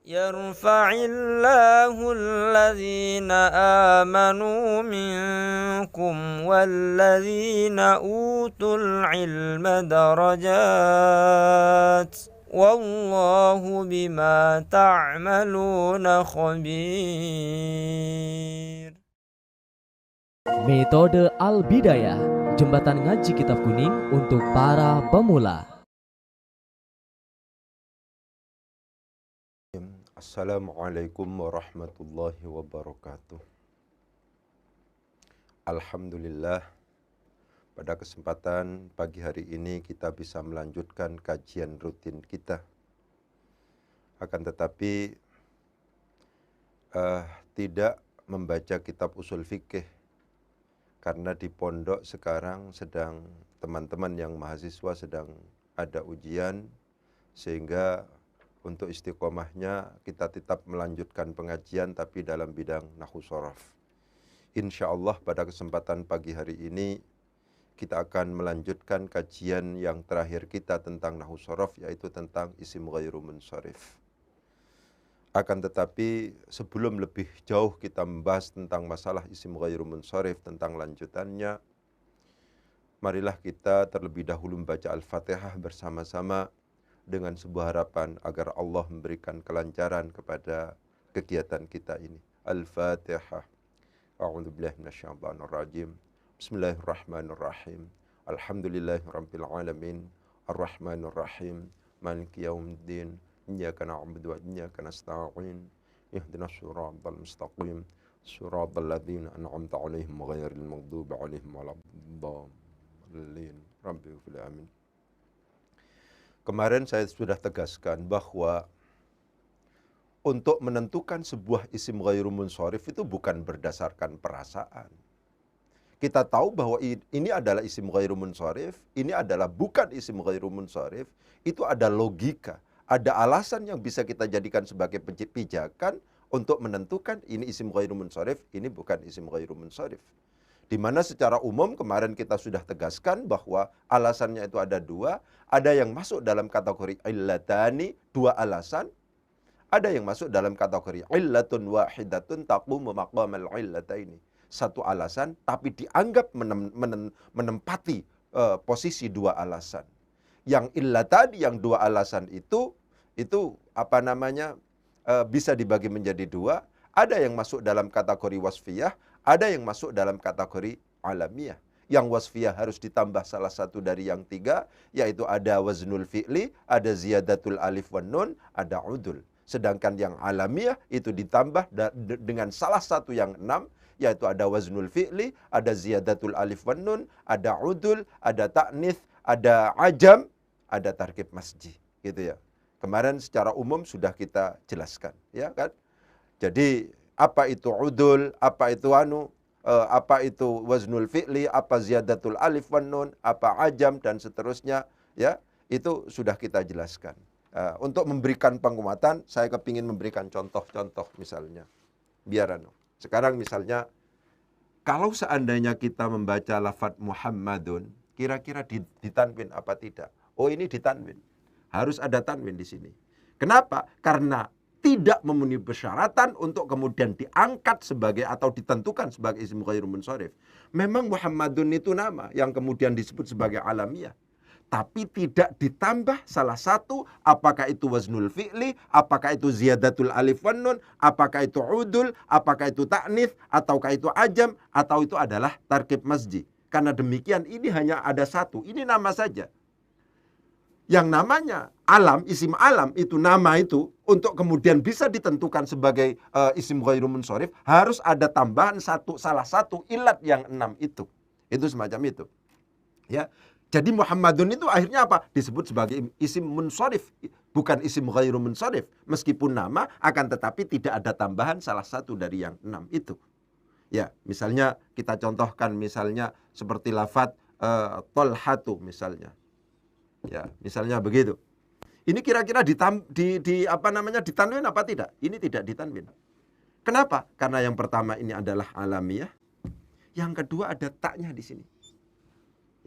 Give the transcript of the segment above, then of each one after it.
يرفع الله الذين آمنوا منكم والذين أوتوا العلم درجات والله بما تعملون خبير. Metode Al-Bidayah, jembatan ngaji kitab kuning untuk para pemula. Assalamualaikum warahmatullahi wabarakatuh. Alhamdulillah, pada kesempatan pagi hari ini kita bisa melanjutkan kajian rutin kita. Akan tetapi tidak membaca kitab usul fikih, karena di pondok sekarang sedang teman-teman yang mahasiswa sedang ada ujian, sehingga untuk istiqomahnya kita tetap melanjutkan pengajian tapi dalam bidang nahwu shorof. Insya Allah pada kesempatan pagi hari ini kita akan melanjutkan kajian yang terakhir kita tentang nahwu shorof, yaitu tentang isim ghairu munsharif. Akan tetapi sebelum lebih jauh kita membahas tentang masalah isim ghairu munsharif, tentang lanjutannya, marilah kita terlebih dahulu membaca Al-Fatihah bersama-sama dengan sebuah harapan agar Allah memberikan kelancaran kepada kegiatan kita ini. Al-Fatihah. A'udzubillahi minasyaitonir rajim. Bismillahirrahmanirrahim. Alhamdulillahirabbil alamin. Arrahmanir rahim. Maliki yaumiddin. Iyyaka na'budu wa iyyaka nasta'in. Ihdinas siratal mustaqim. Siratal ladzina an'amta 'alaihim ghairil maghdubi 'alaihim waladdallin. Rabbil alamin. Kemarin saya sudah tegaskan bahwa untuk menentukan sebuah isim ghairu munsharif itu bukan berdasarkan perasaan. Kita tahu bahwa ini adalah isim ghairu munsharif, ini adalah bukan isim ghairu munsharif, itu ada logika, ada alasan yang bisa kita jadikan sebagai pijakan untuk menentukan ini isim ghairu munsharif, ini bukan isim ghairu munsharif. Di mana secara umum kemarin kita sudah tegaskan bahwa alasannya itu ada dua. Ada yang masuk dalam kategori illatani, dua alasan. Ada yang masuk dalam kategori illatun wahidatun taqumu maqamal illataini. Satu alasan tapi dianggap menempati posisi dua alasan. Yang illatani, yang dua alasan itu bisa dibagi menjadi dua. Ada yang masuk dalam kategori wasfiyah, ada yang masuk dalam kategori alamiyah. Yang wasfiyah harus ditambah salah satu dari yang tiga, yaitu ada waznul fi'li, ada ziyadatul alif wan nun, ada udul. Sedangkan yang alamiah itu ditambah dengan salah satu yang enam, yaitu ada waznul fi'li, ada ziyadatul alif wan nun, ada udul, ada ta'nits, ada ajam, ada tarkib masji, gitu ya. Kemarin secara umum sudah kita jelaskan, ya kan? Jadi apa itu udul, apa itu apa itu waznul fi'li, apa ziyadatul alif wan nun, apa ajam dan seterusnya, ya, itu sudah kita jelaskan. Untuk memberikan penguatan, saya kepingin memberikan contoh-contoh misalnya. Sekarang misalnya, kalau seandainya kita membaca lafaz Muhammadun, kira-kira ditanwin apa tidak? Oh, ini ditanwin. Harus ada tanwin di sini. Kenapa? Karena tidak memenuhi persyaratan untuk kemudian diangkat sebagai atau ditentukan sebagai isim ghairu munsharif. Memang Muhammadun itu nama yang kemudian disebut sebagai alamiah, tapi tidak ditambah salah satu, apakah itu waznul fi'li, apakah itu ziyadatul alif wan nun, apakah itu udul, apakah itu ta'nits, ataukah itu ajam, atau itu adalah tarkib masji. Karena demikian ini hanya ada satu, ini nama saja. Yang namanya alam, isim alam itu nama itu untuk kemudian bisa ditentukan sebagai isim ghairu munsharif harus ada tambahan salah satu ilat yang enam itu. Itu semacam itu. Ya. Jadi Muhammadun itu akhirnya apa? Disebut sebagai isim munsharif, bukan isim ghairu munsharif. Meskipun nama, akan tetapi tidak ada tambahan salah satu dari yang enam itu. Ya, misalnya kita contohkan misalnya seperti lafaz Tolhatu misalnya. Ya, misalnya begitu. Ini kira-kira ditanwin apa tidak? Ini tidak ditanwin. Kenapa? Karena yang pertama ini adalah alamiah, yang kedua ada taknya di sini.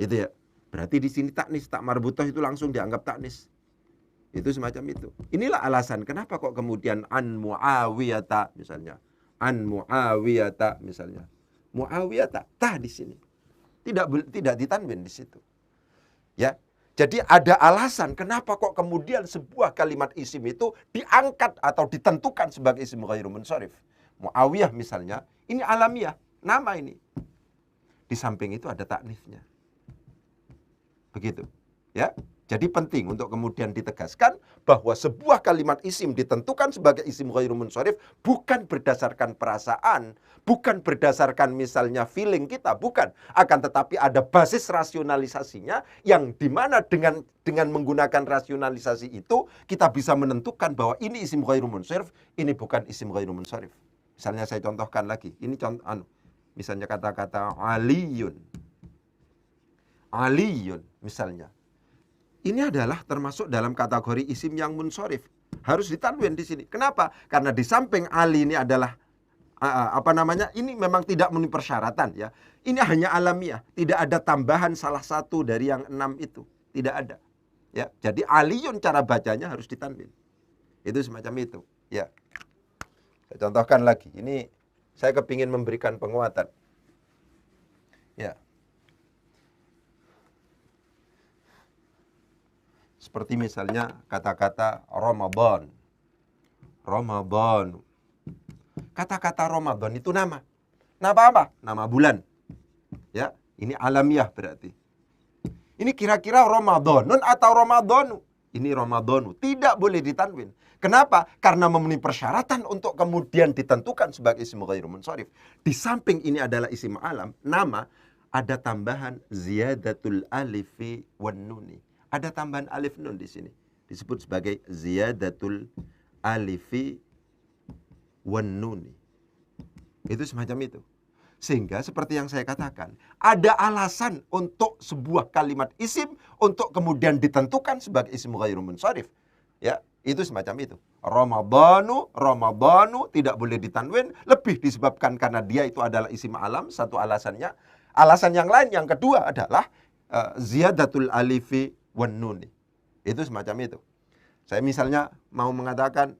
Itu ya. Berarti di sini taknis, tak marbutah itu langsung dianggap taknis. Itu semacam itu. Inilah alasan kenapa kok kemudian an Muawiyata misalnya. An Muawiyata misalnya. Muawiyata tah di sini. Tidak ditanwin di situ. Ya. Jadi ada alasan kenapa kok kemudian sebuah kalimat isim itu diangkat atau ditentukan sebagai isim ghairu munsharif. Muawiyah misalnya, ini alamiah, nama ini. Di samping itu ada taknitsnya. Begitu. Ya. Jadi penting untuk kemudian ditegaskan bahwa sebuah kalimat isim ditentukan sebagai isim ghairu munsharif bukan berdasarkan perasaan, bukan berdasarkan misalnya feeling kita, bukan. Akan tetapi ada basis rasionalisasinya yang dimana dengan menggunakan rasionalisasi itu kita bisa menentukan bahwa ini isim ghairu munsharif, ini bukan isim ghairu munsharif. Misalnya saya contohkan lagi. Ini contoh misalnya kata-kata aliyun. Aliyun misalnya. Ini adalah termasuk dalam kategori isim yang munsharif. Harus ditanwin di sini. Kenapa? Karena di samping Ali ini adalah ini memang tidak memenuhi persyaratan ya. Ini hanya alamiah, tidak ada tambahan salah satu dari yang 6 itu. Tidak ada. Ya, jadi aliyun cara bacanya harus ditanwin. Itu semacam itu, ya. Saya contohkan lagi. Ini saya kepingin memberikan penguatan. Ya. Seperti misalnya kata-kata Ramadan. Ramadan. Kata-kata Ramadan itu nama. Nama apa? Nama bulan. Ya, ini alamiah berarti. Ini kira-kira Ramadanun atau Ramadanu? Ini Ramadanu. Tidak boleh ditanwin. Kenapa? Karena memenuhi persyaratan untuk kemudian ditentukan sebagai isim ghairu munsharif. Di samping ini adalah isim alam, nama, ada tambahan ziyadatul alifi wan nuni. Ada tambahan alif nun di sini. Disebut sebagai ziyadatul alifi wan nuni. Itu semacam itu. Sehingga seperti yang saya katakan, ada alasan untuk sebuah kalimat isim untuk kemudian ditentukan sebagai isim ghairu munsharif. Ya, itu semacam itu. Ramadanu tidak boleh ditanwin, lebih disebabkan karena dia itu adalah isim alam, satu alasannya. Alasan yang lain, yang kedua adalah ziyadatul alifi wan nuni. Itu semacam itu. Saya misalnya mau mengatakan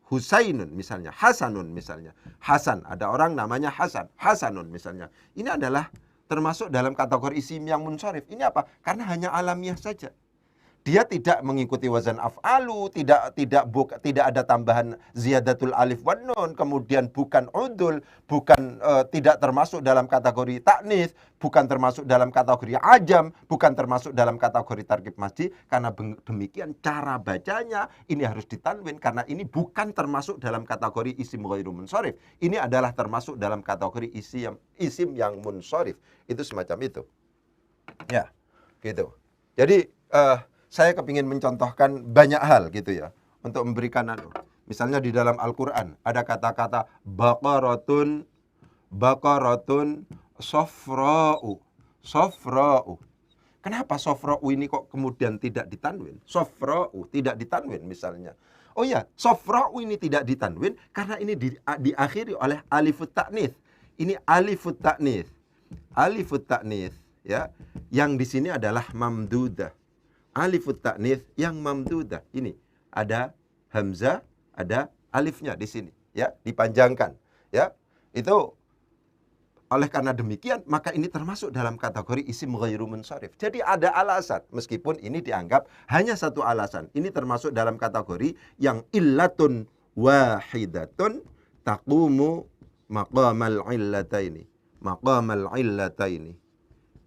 Husainun misalnya, Hasanun misalnya. Hasan, ada orang namanya Hasan, Hasanun misalnya. Ini adalah termasuk dalam kategori isim yang munsharif. Ini apa? Karena hanya alamiah saja. Dia tidak mengikuti wazan af'alu, tidak ada tambahan ziyadatul alif wan nun, kemudian bukan udul, bukan tidak termasuk dalam kategori taknis, bukan termasuk dalam kategori ajam, bukan termasuk dalam kategori tarkib masjid. Karena demikian cara bacanya ini harus ditanwin karena ini bukan termasuk dalam kategori isim ghairu munsharif. Ini adalah termasuk dalam kategori isim yang munsharif. Itu semacam itu. Ya, gitu. Jadi saya kepingin mencontohkan banyak hal gitu ya. Untuk memberikan misalnya di dalam Al-Quran ada kata-kata baqaratun sofra'u. Sofra'u. Kenapa sofra'u ini kok kemudian tidak ditanwin? Sofra'u tidak ditanwin misalnya. Oh ya, sofra'u ini tidak ditanwin karena ini diakhiri oleh alifut ta'nits. Ini alifut ta'nits. Alifut ta'nits ya, yang di sini adalah mamdudah. Alifut ta'nits yang mamdudah. Ini ada hamzah, ada alifnya di sini, ya, dipanjangkan, ya. Itu oleh karena demikian maka ini termasuk dalam kategori isim ghairu munsharif. Jadi ada alasan meskipun ini dianggap hanya satu alasan. Ini termasuk dalam kategori yang illatun wahidatun taqumu maqamal illataini. Maqamal illataini.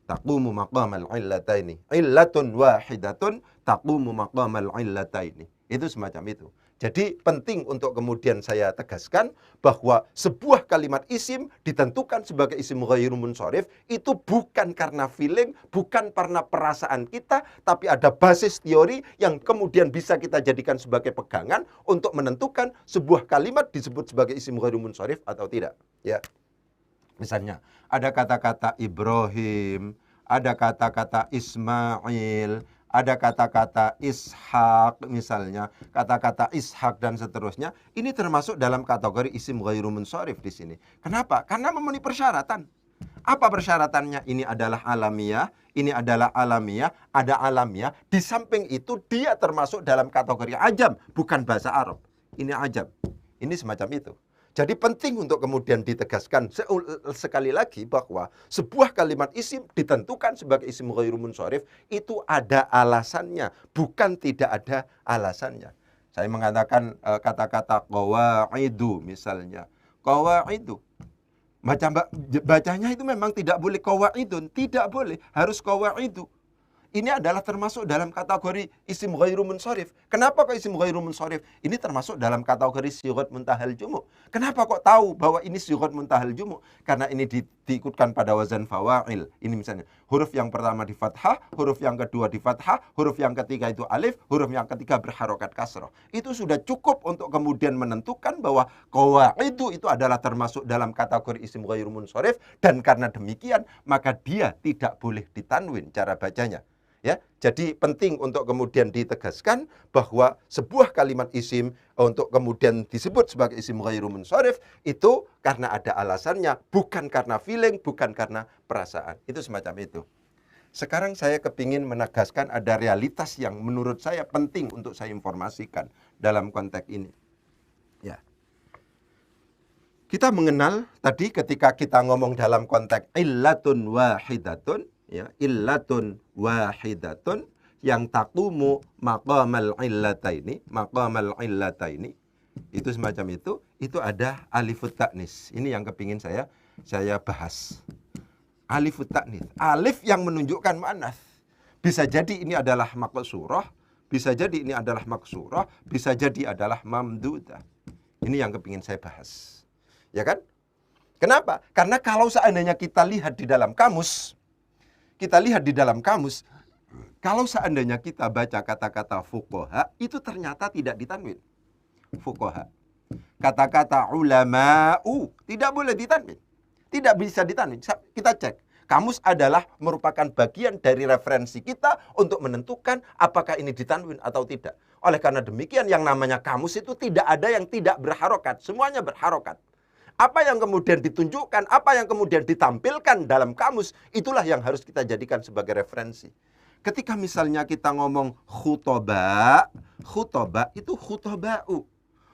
Taqumu maqamal illataini. Illatun wahidatun taqumu maqamal illataini. Itu semacam itu. Jadi penting untuk kemudian saya tegaskan bahwa sebuah kalimat isim ditentukan sebagai isim ghairu munsharif itu bukan karena feeling, bukan karena perasaan kita, tapi ada basis teori yang kemudian bisa kita jadikan sebagai pegangan untuk menentukan sebuah kalimat disebut sebagai isim ghairu munsharif atau tidak. Ya. Misalnya, ada kata-kata Ibrahim, ada kata-kata Ismail, ada kata-kata Ishak misalnya, kata-kata Ishak dan seterusnya. Ini termasuk dalam kategori isim ghairu munsharif di sini. Kenapa? Karena memenuhi persyaratan. Apa persyaratannya? Ini adalah alamiah, ini adalah alamiah, ada alamiah. Di samping itu dia termasuk dalam kategori ajam, bukan bahasa Arab. Ini ajam. Ini semacam itu. Jadi penting untuk kemudian ditegaskan sekali lagi bahwa sebuah kalimat isim ditentukan sebagai isim ghairu munsharif itu ada alasannya, bukan tidak ada alasannya. Saya mengatakan kata-kata qawaidu misalnya. Qawaidu. Bacanya itu memang tidak boleh qawaidun, tidak boleh, harus qawaidu. Ini adalah termasuk dalam kategori isim ghairu munsharif. Kenapa kok isim ghairu munsharif? Ini termasuk dalam kategori sighat muntahal jumu'. Kenapa kok tahu bahwa ini sighat muntahal jumu'? Karena ini diikutkan pada wazan fawa'il. Ini misalnya huruf yang pertama di fathah, huruf yang kedua di fathah, huruf yang ketiga itu alif, huruf yang ketiga berharokat kasrah. Itu sudah cukup untuk kemudian menentukan bahwa qawaidu itu adalah termasuk dalam kategori isim ghairu munsharif, dan karena demikian maka dia tidak boleh ditanwin cara bacanya. Ya, jadi penting untuk kemudian ditegaskan bahwa sebuah kalimat isim untuk kemudian disebut sebagai isim ghairu munsharif itu karena ada alasannya, bukan karena feeling, bukan karena perasaan. Itu semacam itu. Sekarang saya kepingin menegaskan ada realitas yang menurut saya penting untuk saya informasikan dalam konteks ini. Ya. Kita mengenal tadi ketika kita ngomong dalam konteks illatun wahidatun, ya, illatun wahidatun yang taqumu maqamal illataini, maqamal illataini, itu semacam itu ada alifut ta'nis. Ini yang kepingin saya bahas. Alifut ta'nis, alif yang menunjukkan muannats. Bisa jadi ini adalah maqsurah, bisa jadi ini adalah maksurah, bisa jadi adalah mamdudah. Ini yang kepingin saya bahas. Ya kan? Kenapa? Karena kalau seandainya kita lihat di dalam kamus, kalau seandainya kita baca kata-kata fuqaha, itu ternyata tidak ditanwin. Fuqaha. Kata-kata ulama'u tidak boleh ditanwin. Tidak bisa ditanwin. Kita cek. Kamus adalah merupakan bagian dari referensi kita untuk menentukan apakah ini ditanwin atau tidak. Oleh karena demikian yang namanya kamus itu tidak ada yang tidak berharokat. Semuanya berharokat. Apa yang kemudian ditunjukkan, apa yang kemudian ditampilkan dalam kamus, itulah yang harus kita jadikan sebagai referensi. Ketika misalnya kita ngomong khutoba, khutoba itu khutoba'u.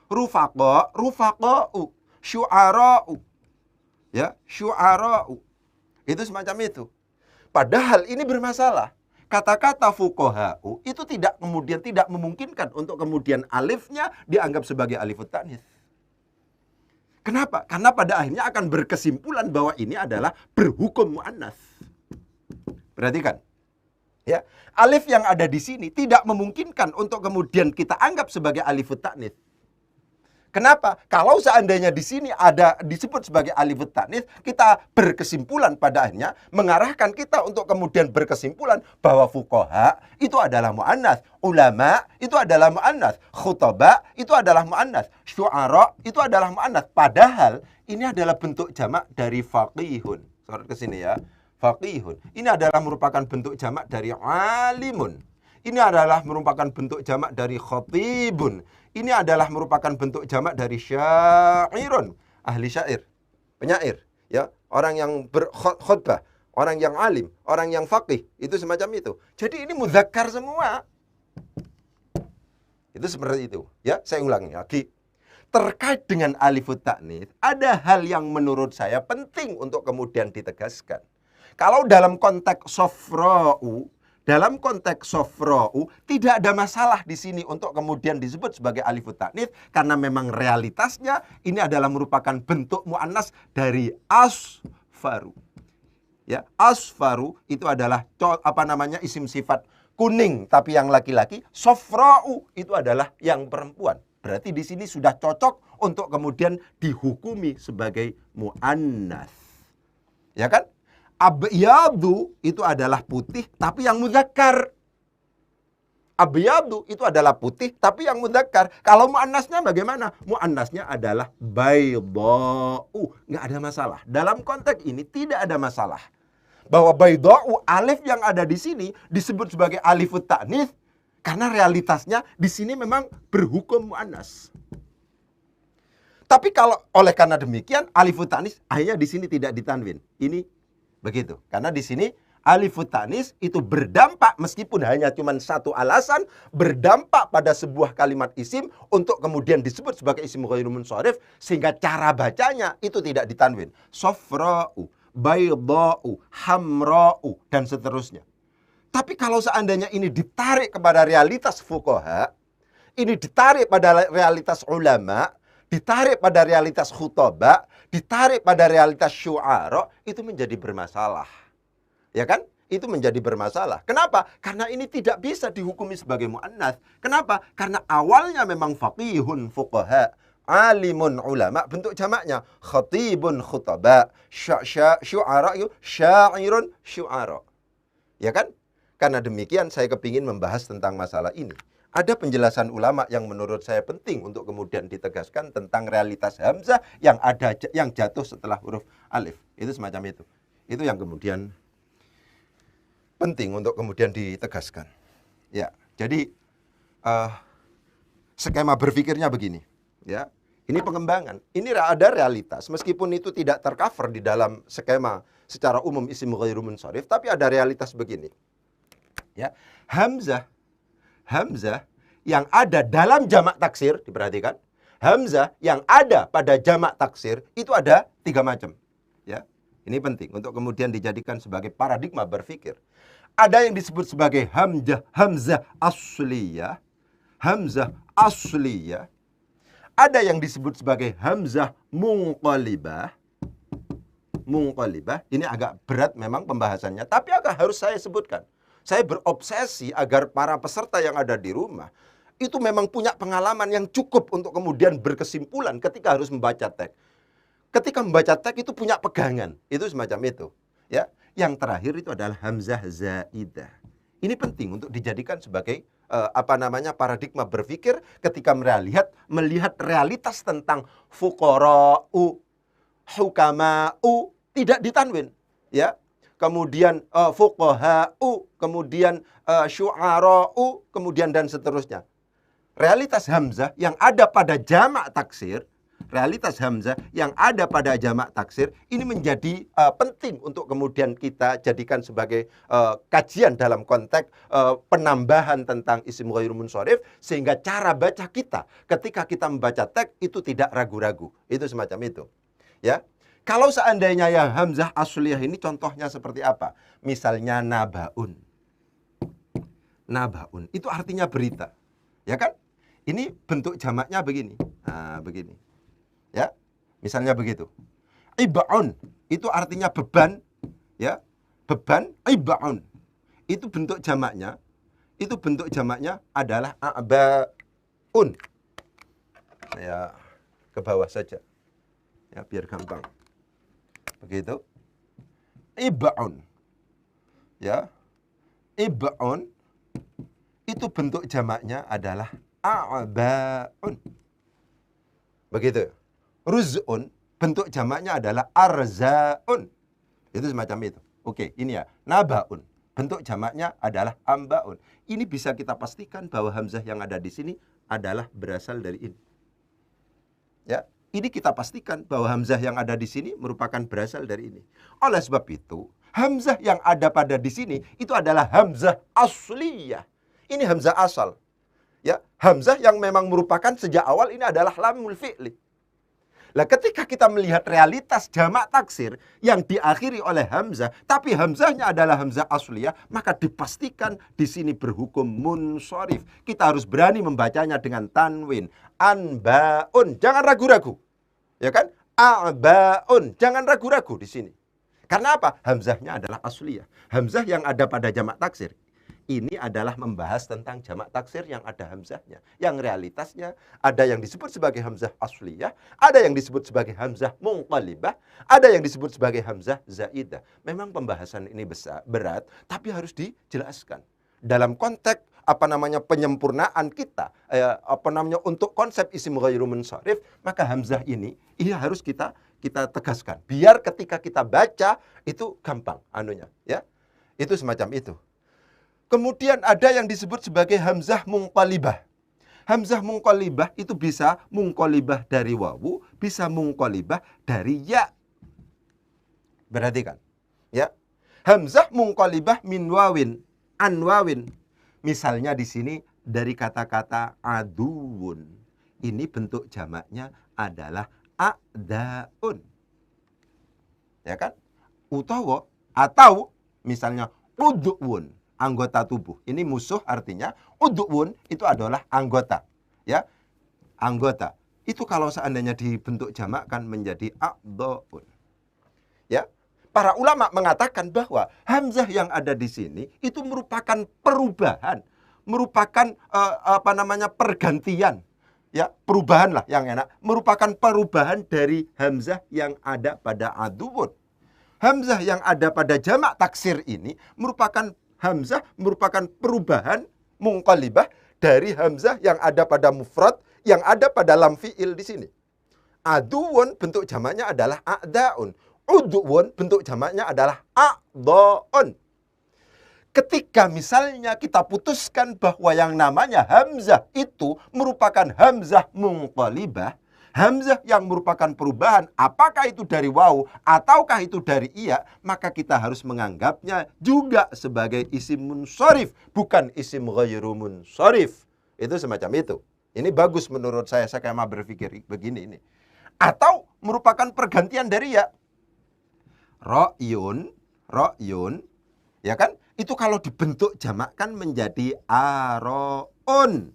Rufaqa, rufaqa'u. Syu'ara'u. Ya, syu'ara'u. Itu semacam itu. Padahal ini bermasalah. Kata-kata fuqaha'u itu tidak memungkinkan untuk kemudian alifnya dianggap sebagai alifut ta'nits. Kenapa? Karena pada akhirnya akan berkesimpulan bahwa ini adalah berhukum muannats. Perhatikan. Ya, alif yang ada di sini tidak memungkinkan untuk kemudian kita anggap sebagai alifut ta'nits. Kenapa? Kalau seandainya di sini ada disebut sebagai alifut ta'nits, kita berkesimpulan pada akhirnya mengarahkan kita untuk kemudian berkesimpulan bahwa fuqaha itu adalah muannats, ulama itu adalah muannats, khutaba itu adalah muannats, syu'ara itu adalah muannats. Padahal ini adalah bentuk jamak dari faqihun. Sorot ke sini ya. Faqihun. Ini adalah merupakan bentuk jamak dari alimun. Ini adalah merupakan bentuk jamak dari khatibun. Ini adalah merupakan bentuk jamak dari syairun, ahli syair, penyair, ya, orang yang berkhutbah, orang yang alim, orang yang faqih, itu semacam itu. Jadi ini mudzakkar semua. Itu seperti itu, ya. Saya ulangi lagi. Terkait dengan alifut ta'nits, ada hal yang menurut saya penting untuk kemudian ditegaskan. Kalau dalam konteks sofra'u, tidak ada masalah di sini untuk kemudian disebut sebagai alifut ta'nits karena memang realitasnya ini adalah merupakan bentuk muannas dari asfaru. Ya, asfaru itu adalah isim sifat kuning tapi yang laki-laki, sofra'u itu adalah yang perempuan. Berarti di sini sudah cocok untuk kemudian dihukumi sebagai muannas. Ya kan? Abyadu itu adalah putih tapi yang mudzakkar. Abyadu itu adalah putih tapi yang mudzakkar. Kalau muannasnya bagaimana? Muannasnya adalah baydha'u. Nggak ada masalah. Dalam konteks ini tidak ada masalah. Bahwa baydha'u, alif yang ada di sini disebut sebagai alifut ta'nits karena realitasnya di sini memang berhukum muannas. Tapi kalau oleh karena demikian alifut ta'nits akhirnya di sini tidak ditanwin. Ini Begitu. Karena di sini alifut tanis itu berdampak meskipun hanya cuma satu alasan, berdampak pada sebuah kalimat isim untuk kemudian disebut sebagai isim ghairu munsharif, sehingga cara bacanya itu tidak ditanwin. Sofra'u, baydha'u, hamra'u, dan seterusnya. Tapi kalau seandainya ini ditarik kepada realitas fuqaha, ini ditarik pada realitas ulama, ditarik pada realitas khutaba, ditarik pada realitas syu'ara, itu menjadi bermasalah. Ya kan? Itu menjadi bermasalah. Kenapa? Karena ini tidak bisa dihukumi sebagai mu'annats. Kenapa? Karena awalnya memang faqihun fuqaha, alimun ulama, bentuk jamaknya khatibun khutaba, syu'ara, syairun syu'ara. Ya kan? Karena demikian saya kepingin membahas tentang masalah ini. Ada penjelasan ulama yang menurut saya penting untuk kemudian ditegaskan tentang realitas hamzah yang jatuh setelah huruf alif. Itu semacam itu. Itu yang kemudian penting untuk kemudian ditegaskan. Ya, jadi skema berpikirnya begini. Ya, ini pengembangan. Ini ada realitas. Meskipun itu tidak tercover di dalam skema secara umum isim ghairu munsharif, tapi ada realitas begini. Ya, hamzah yang ada dalam jamak taksir, diperhatikan. Hamzah yang ada pada jamak taksir itu ada 3 macam. Ya, ini penting untuk kemudian dijadikan sebagai paradigma berpikir. Ada yang disebut sebagai hamzah asliyah, hamzah asliyah. Ada yang disebut sebagai hamzah munqalibah. Munqalibah ini agak berat memang pembahasannya, tapi harus saya sebutkan. Saya berobsesi agar para peserta yang ada di rumah itu memang punya pengalaman yang cukup untuk kemudian berkesimpulan ketika harus membaca teks. Ketika membaca teks itu punya pegangan, itu semacam itu. Ya, yang terakhir itu adalah hamzah zaidah. Ini penting untuk dijadikan sebagai paradigma berpikir ketika melihat realitas tentang fuqara'u, hukama'u tidak ditanwin, ya. Kemudian fuqaha'u, kemudian syu'ara'u, kemudian dan seterusnya. Realitas hamzah yang ada pada jamak taksir, ini menjadi penting untuk kemudian kita jadikan sebagai kajian dalam konteks penambahan tentang isim ghairu munsharif, sehingga cara baca kita ketika kita membaca teks itu tidak ragu-ragu. Itu semacam itu. Ya. Kalau seandainya yang hamzah asliyah ini contohnya seperti apa? Misalnya nabaun. Nabaun itu artinya berita. Ya kan? Ini bentuk jamaknya begini. Nah, begini. Ya. Misalnya begitu. Iba'un itu artinya beban, ya. Beban iba'un. Itu bentuk jamaknya. Itu bentuk jamaknya adalah a'ba'un. Ya, ke bawah saja. Ya, biar gampang. Begitu. Iba'un. Ya. Iba'un itu bentuk jamaknya adalah a'ba'un. Begitu. Ruz'un bentuk jamaknya adalah arza'un. Itu semacam itu. Oke, ini ya. Naba'un bentuk jamaknya adalah amba'un. Ini bisa kita pastikan bahwa hamzah yang ada di sini adalah berasal dari ini. Ya. Ini kita pastikan bahwa hamzah yang ada di sini merupakan berasal dari ini. Oleh sebab itu, hamzah yang ada pada di sini itu adalah hamzah asliyah. Ini hamzah asal. Ya, hamzah yang memang merupakan sejak awal ini adalah lamul fi'li. Nah, ketika kita melihat realitas jamak taksir yang diakhiri oleh hamzah, tapi hamzahnya adalah hamzah asliyah, maka dipastikan di sini berhukum munsharif. Kita harus berani membacanya dengan tanwin. Anba'un, jangan ragu-ragu. Ya kan? A'ba'un, jangan ragu-ragu di sini. Karena apa? Hamzahnya adalah asliyah. Hamzah yang ada pada jamak taksir ini adalah membahas tentang jamak taksir yang ada hamzahnya. Yang realitasnya ada yang disebut sebagai hamzah asliyah, ada yang disebut sebagai hamzah munqalibah, ada yang disebut sebagai hamzah zaidah. Memang pembahasan ini berat, tapi harus dijelaskan. Dalam konteks penyempurnaan kita untuk konsep isim ghairu munsharif, maka hamzah ini harus kita tegaskan. Biar ketika kita baca itu gampang ya. Itu semacam itu. Kemudian ada yang disebut sebagai hamzah munqalibah. Hamzah munqalibah itu bisa munqalibah dari wawu, bisa munqalibah dari ya. Perhatikan. Ya. Hamzah munqalibah min wawin, an wawin. Misalnya di sini dari kata-kata aduun. Ini bentuk jamaknya adalah a'daun. Ya kan? Utawa atau misalnya udwun, anggota tubuh. Ini musuh artinya udwun itu adalah anggota. Ya. Anggota. Itu kalau seandainya dibentuk jamak kan menjadi a'daun. Ya. Para ulama mengatakan bahwa hamzah yang ada di sini itu merupakan perubahan, merupakan pergantian. Ya, perubahan lah yang enak, merupakan perubahan dari hamzah yang ada pada aduun. Hamzah yang ada pada jamak taksir ini merupakan perubahan munqalibah dari hamzah yang ada pada mufrad, yang ada pada lam fi'il di sini. Aduun bentuk jamaknya adalah a'daun. Udwun bentuk jamaknya adalah a'daun. Ketika misalnya kita putuskan bahwa yang namanya hamzah itu merupakan hamzah munqalibah, hamzah yang merupakan perubahan, apakah itu dari waw ataukah itu dari iya, maka kita harus menganggapnya juga sebagai isim munsharif, bukan isim ghairu munsharif. Itu semacam itu. Ini bagus menurut saya skema berpikir begini ini. Atau merupakan pergantian dari ya. Ra'yun, ya kan? Itu kalau dibentuk jamak kan menjadi aro'un.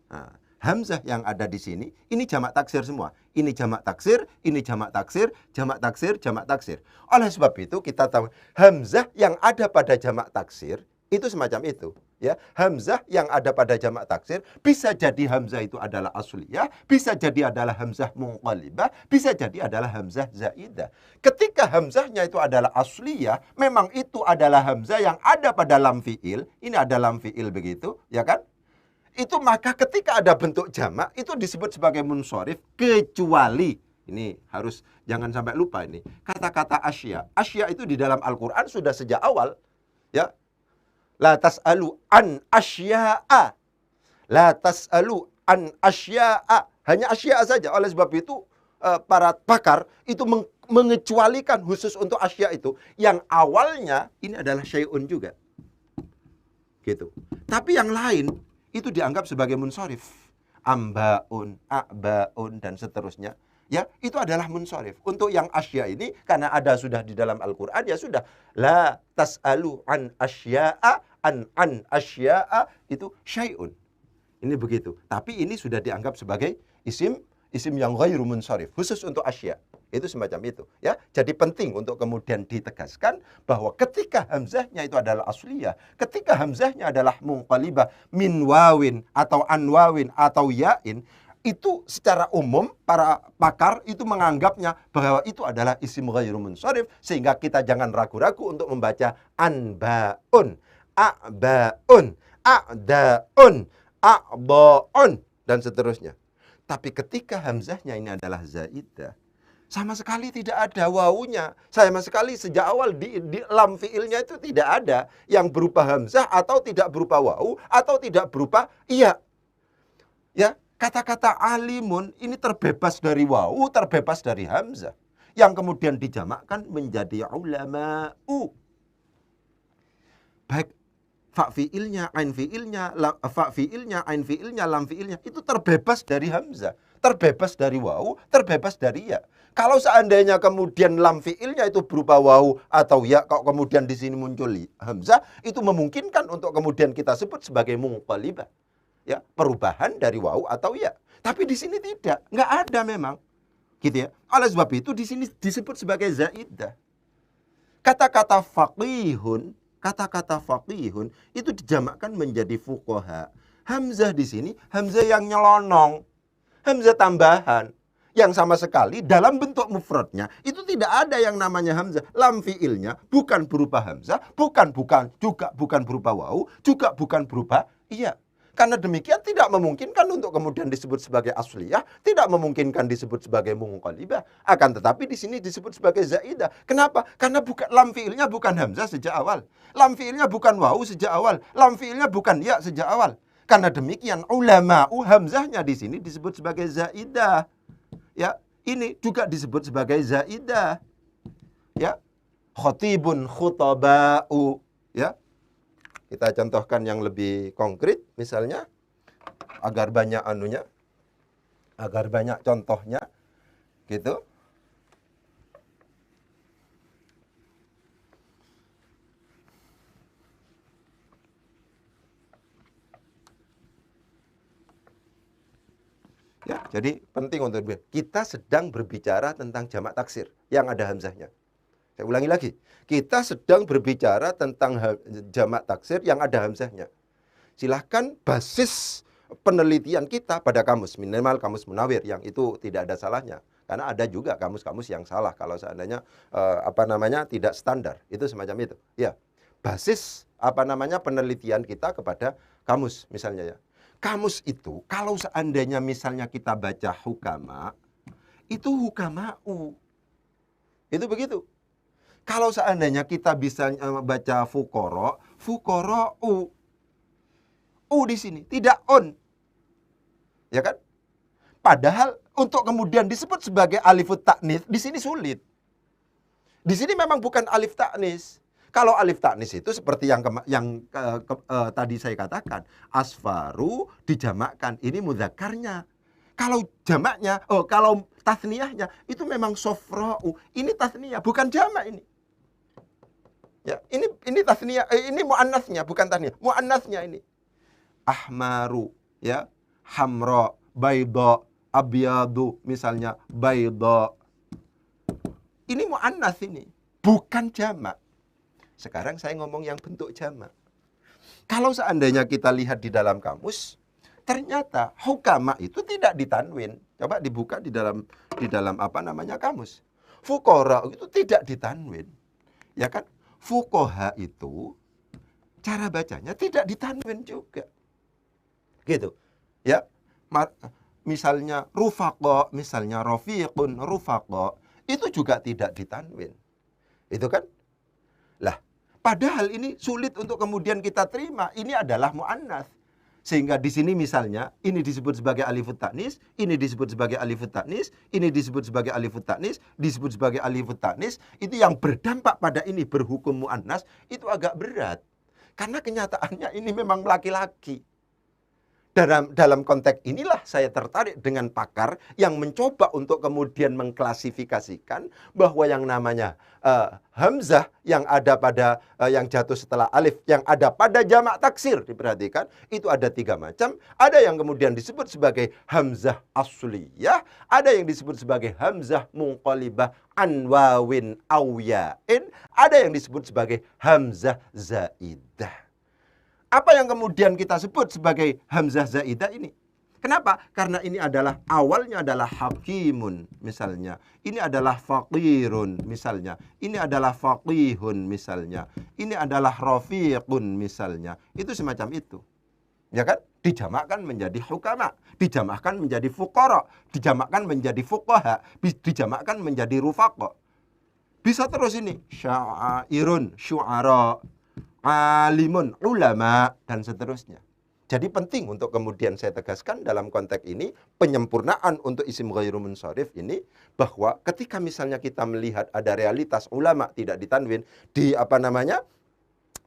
Nah, hamzah yang ada di sini, ini jamak taksir semua. Ini jamak taksir, ini jamak taksir, jamak taksir, jamak taksir. Oleh sebab itu kita tahu hamzah yang ada pada jamak taksir itu semacam itu. Ya, hamzah yang ada pada jamak taksir bisa jadi hamzah itu adalah asliyah, bisa jadi adalah hamzah munqalibah, bisa jadi adalah hamzah zaidah. Ketika hamzahnya itu adalah asliyah, memang itu adalah hamzah yang ada pada lam fi'il. Ini ada lam fi'il begitu, ya kan? Itu maka ketika ada bentuk jamak itu disebut sebagai munsharif, kecuali ini harus jangan sampai lupa ini. Kata-kata asya. Asya itu di dalam Al-Qur'an sudah sejak awal, ya. La tas'alu an asya'a. La tas'alu an asya'a. Hanya asya'a saja. Oleh sebab itu para pakar itu mengecualikan khusus untuk asya itu yang awalnya ini adalah syai'un juga. Gitu. Tapi yang lain itu dianggap sebagai munsharif. Ambaun, a'baun dan seterusnya. Ya, itu adalah munsharif. Untuk yang asya ini karena ada sudah di dalam Al-Qur'an ya sudah. La tas'alu an asya'a an asya'a itu syai'un. Ini begitu. Tapi ini sudah dianggap sebagai isim yang ghairu munsharif, khusus untuk asya. Itu semacam itu, ya. Jadi penting untuk kemudian ditegaskan bahwa ketika hamzahnya itu adalah asliyah, ketika hamzahnya adalah munqalibah min wawin atau an wawin atau ya'in, itu secara umum para pakar itu menganggapnya bahwa itu adalah isim ghairu munsharif, sehingga kita jangan ragu-ragu untuk membaca anbaun, a'baun, a'daun, a'baun dan seterusnya. Tapi ketika hamzahnya ini adalah zaidah, sama sekali tidak ada wawunya. Sama sekali sejak awal di lam fiilnya itu tidak ada yang berupa hamzah atau tidak berupa wawu atau tidak berupa iya. Ya, kata-kata alimun ini terbebas dari wawu, terbebas dari hamzah. Yang kemudian dijamakkan menjadi ulama'u. Baik fa fiilnya, ain fiilnya, fa fiilnya, ain fiilnya, lam fiilnya itu terbebas dari hamzah, terbebas dari wawu, terbebas dari ya. Kalau seandainya kemudian lam fiilnya itu berupa wawu atau ya, kalau kemudian di sini muncul hamzah, itu memungkinkan untuk kemudian kita sebut sebagai munqalibah. Ya, perubahan dari wawu atau ya. Tapi di sini tidak, nggak ada memang. Gitu ya. Oleh sebab itu di sini disebut sebagai zaidah. Kata-kata faqihun itu dijamakkan menjadi fuqaha. Hamzah di sini hamzah yang nyelonong, hamzah tambahan yang sama sekali dalam bentuk mufradnya itu tidak ada yang namanya hamzah. Lam fiilnya bukan berupa hamzah, bukan berupa wawu, juga bukan berupa iya. Karena demikian tidak memungkinkan untuk kemudian disebut sebagai asliyah, tidak memungkinkan disebut sebagai munqalibah. Akan tetapi di sini disebut sebagai zaidah. Kenapa? Karena bukan lam fiilnya bukan hamzah sejak awal. Lam fiilnya bukan wawu sejak awal. Lam fiilnya bukan ya sejak awal. Karena demikian ulama'u hamzahnya di sini disebut sebagai zaidah. Ya, ini juga disebut sebagai zaidah. Ya. Khatibun khutaba'u. Ya. Kita contohkan yang lebih konkret misalnya agar banyak anunya, agar banyak contohnya gitu. Ya, jadi penting untuk kita sedang berbicara tentang jamak taksir yang ada hamzahnya. Saya ulangi lagi, kita sedang berbicara tentang jamak taksir yang ada hamzahnya. Silahkan basis penelitian kita pada kamus, minimal kamus Munawir, yang itu tidak ada salahnya. Karena ada juga kamus-kamus yang salah kalau seandainya tidak standar, itu semacam itu. Ya, basis penelitian kita kepada kamus misalnya ya. Kamus itu kalau seandainya misalnya kita baca hukama, itu hukama'u. Itu begitu. Kalau seandainya kita bisa baca fukoro, fukora'u. U di sini, tidak on. Ya kan? Padahal untuk kemudian disebut sebagai alifut ta'nis, di sini sulit. Di sini memang bukan alif ta'nis. Kalau alif ta'nis itu seperti yang tadi saya katakan, asfaru dijamakkan, ini mudzakarnya. Kalau jamaknya, kalau tasniyahnya itu memang sofra'u. Ini tasniyah, bukan jamak ini. Ya, ini tasniyah, ini muannasnya, bukan tasniyah. Muannasnya ini. Ahmaru, ya, hamra, bayda, abyadu, misalnya bayda. Ini muannas ini, bukan jamak. Sekarang saya ngomong yang bentuk jamak. Kalau seandainya kita lihat di dalam kamus, ternyata hukama itu tidak ditanwin. Coba dibuka di dalam kamus. Fuqara itu tidak ditanwin. Ya kan? Fuqaha itu cara bacanya tidak ditanwin juga. Gitu. Ya. Misalnya rufaqa, misalnya rafiqun, rufaqa, itu juga tidak ditanwin. Itu kan? Lah, padahal ini sulit untuk kemudian kita terima. Ini adalah mu'annas. Sehingga di sini misalnya, ini disebut sebagai alifut ta'nis, ini disebut sebagai alifut ta'nis, ini disebut sebagai alifut ta'nis, disebut sebagai alifut ta'nis. Itu yang berdampak pada ini berhukum mu'annas, itu agak berat. Karena kenyataannya ini memang laki-laki. Dalam konteks inilah saya tertarik dengan pakar yang mencoba untuk kemudian mengklasifikasikan bahwa yang namanya hamzah yang ada pada yang jatuh setelah alif yang ada pada jamak taksir, diperhatikan itu ada 3 macam. Ada yang kemudian disebut sebagai hamzah asliyah, ada yang disebut sebagai hamzah munqalibah an wawin aw ya'in, ada yang disebut sebagai hamzah zaidah. Apa yang kemudian kita sebut sebagai hamzah zaidah ini? Kenapa? Karena ini adalah awalnya adalah hakimun misalnya. Ini adalah faqirun misalnya. Ini adalah faqihun misalnya. Ini adalah rafiqun misalnya. Itu semacam itu. Ya kan? Dijamakkan menjadi hukama, dijamakkan menjadi fuqara, dijamakkan menjadi fuqaha, dijamakkan menjadi rufaqa. Bisa terus ini. Sya'irun, syu'ara, alimun, ulama, dan seterusnya. Jadi penting untuk kemudian saya tegaskan dalam konteks ini, penyempurnaan untuk isim ghairu munsharif ini, bahwa ketika misalnya kita melihat ada realitas ulama tidak ditanwin di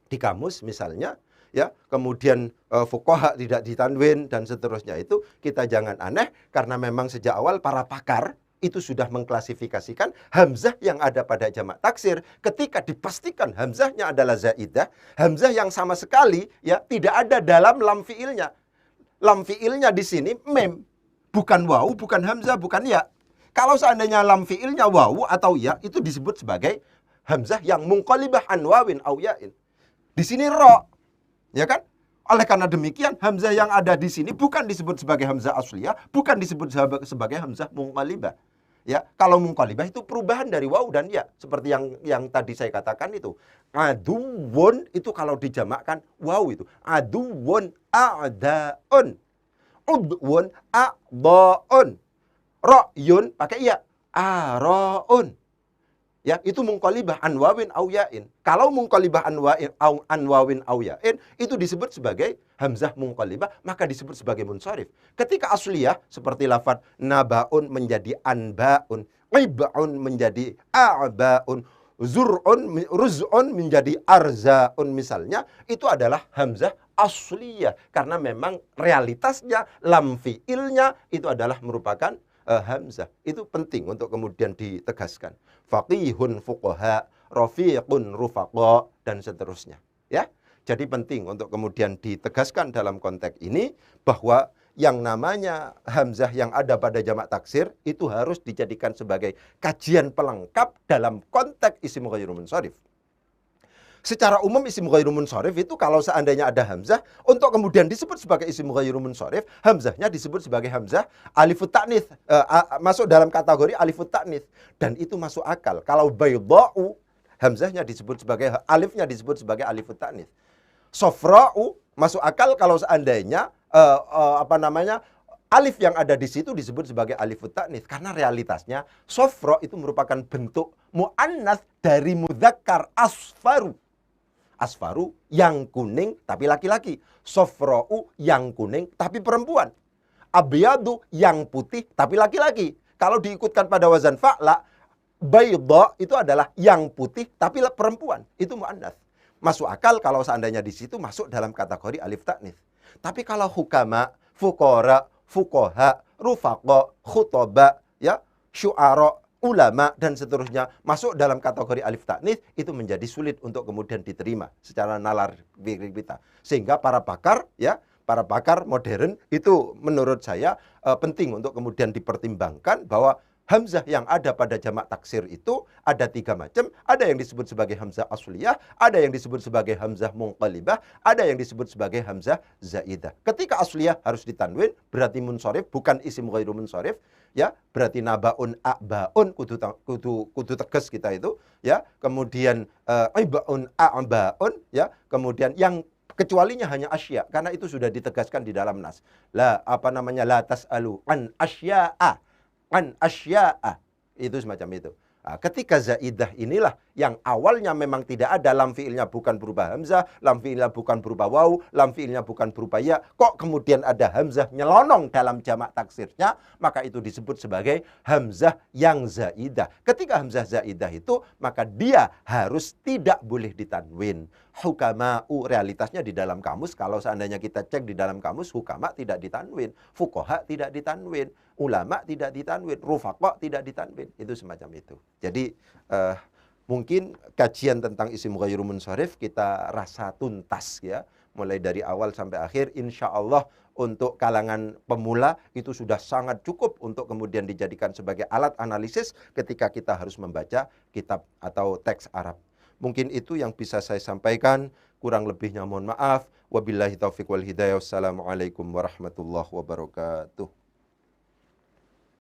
di kamus misalnya, ya, kemudian fuqaha tidak ditanwin dan seterusnya, itu kita jangan aneh karena memang sejak awal para pakar itu sudah mengklasifikasikan hamzah yang ada pada jamak taksir ketika dipastikan hamzahnya adalah zaidah, hamzah yang sama sekali ya tidak ada dalam lam fiilnya. Lam fiilnya di sini mem, bukan wawu, bukan hamzah, bukan ya. Kalau seandainya lam fiilnya wawu atau ya, itu disebut sebagai hamzah yang munqalibah an wawin aw ya'in. Di sini ra, ya kan? Oleh karena demikian, hamzah yang ada di sini bukan disebut sebagai hamzah asliyah, bukan disebut sebagai hamzah munqalibah. Ya, kalau munqalibah itu perubahan dari waw dan ya, seperti yang tadi saya katakan itu. Aduwun itu kalau dijamakkan waw itu. Aduwun a'daun. Udwun a'daun. Ra'yun pakai ya. Ara'un. Ya, itu munqalibah an wawin aw ya'in. Kalau munqalibah an wawin aw ya'in itu disebut sebagai hamzah munqalibah, maka disebut sebagai munsharif. Ketika asliyah seperti lafaz nabaun menjadi anbaun, ib'un menjadi a'baun, ruz'un menjadi arzaun misalnya, itu adalah hamzah asliyah. Karena memang realitasnya, lam fi'ilnya itu adalah merupakan hamzah. Itu penting untuk kemudian ditegaskan. Faqihun fuqaha, rafiqun rufaqa, dan seterusnya. Ya, jadi penting untuk kemudian ditegaskan dalam konteks ini bahwa yang namanya hamzah yang ada pada jamak taksir itu harus dijadikan sebagai kajian pelengkap dalam konteks isim ghairu munsharif. Secara umum isim ghairu munsharif itu kalau seandainya ada hamzah, untuk kemudian disebut sebagai isim ghairu munsharif, hamzahnya disebut sebagai hamzah alifut ta'nits, masuk dalam kategori alifut ta'nits, dan itu masuk akal. Kalau baydha'u, hamzahnya disebut sebagai, alifnya disebut sebagai alifut ta'nits. Sofra'u masuk akal kalau seandainya alif yang ada di situ disebut sebagai alifut ta'nits, karena realitasnya sofra itu merupakan bentuk muannats dari mudzakkar asfaru. Asfaru yang kuning tapi laki-laki, sofra'u yang kuning tapi perempuan, abyadu yang putih tapi laki-laki. Kalau diikutkan pada wazan fa'la, baydha itu adalah yang putih tapi perempuan, itu muannats. Masuk akal kalau seandainya di situ masuk dalam kategori alif ta'nits. Tapi kalau hukama, fuqara, fuqaha, rufaqa, khutaba, ya, syu'ara, ulama, dan seterusnya masuk dalam kategori alif ta'nits, itu menjadi sulit untuk kemudian diterima secara nalar pikir kita. Sehingga para pakar, ya, para pakar modern itu menurut saya penting untuk kemudian dipertimbangkan bahwa hamzah yang ada pada jamak taksir itu ada 3 macam. Ada yang disebut sebagai hamzah asliyah, ada yang disebut sebagai hamzah munqalibah, ada yang disebut sebagai hamzah zaidah. Ketika asliyah harus ditanwin, berarti munsharif, bukan isim ghairu munsharif, ya, berarti nabaun a'baun, kudu tegas kita itu, ya. Kemudian ibaun a'baun, ya. Kemudian yang kecualinya hanya asya, karena itu sudah ditegaskan di dalam nas. La tas'alu an asya'a, an asya'a, itu semacam itu. Nah, ketika zaidah inilah yang awalnya memang tidak ada, lam fi'ilnya bukan berupa hamzah, lam fi'ilnya bukan berupa waw, lam fi'ilnya bukan berupa ya, kok kemudian ada hamzah nyelonong dalam jamak taksirnya, maka itu disebut sebagai hamzah yang zaidah. Ketika hamzah zaidah itu, maka dia harus tidak boleh ditanwin. Hukama'u, realitasnya di dalam kamus, kalau seandainya kita cek di dalam kamus, hukama tidak ditanwin, fuqaha tidak ditanwin, ulama tidak ditanwin, rufaqa tidak ditanwin. Itu semacam itu. Jadi mungkin kajian tentang isim ghairu munsharif kita rasa tuntas, ya, mulai dari awal sampai akhir. Insya Allah untuk kalangan pemula itu sudah sangat cukup untuk kemudian dijadikan sebagai alat analisis ketika kita harus membaca kitab atau teks Arab. Mungkin itu yang bisa saya sampaikan, kurang lebihnya mohon maaf. Wabillahi taufiq wal hidayah. Wassalamualaikum warahmatullahi wabarakatuh.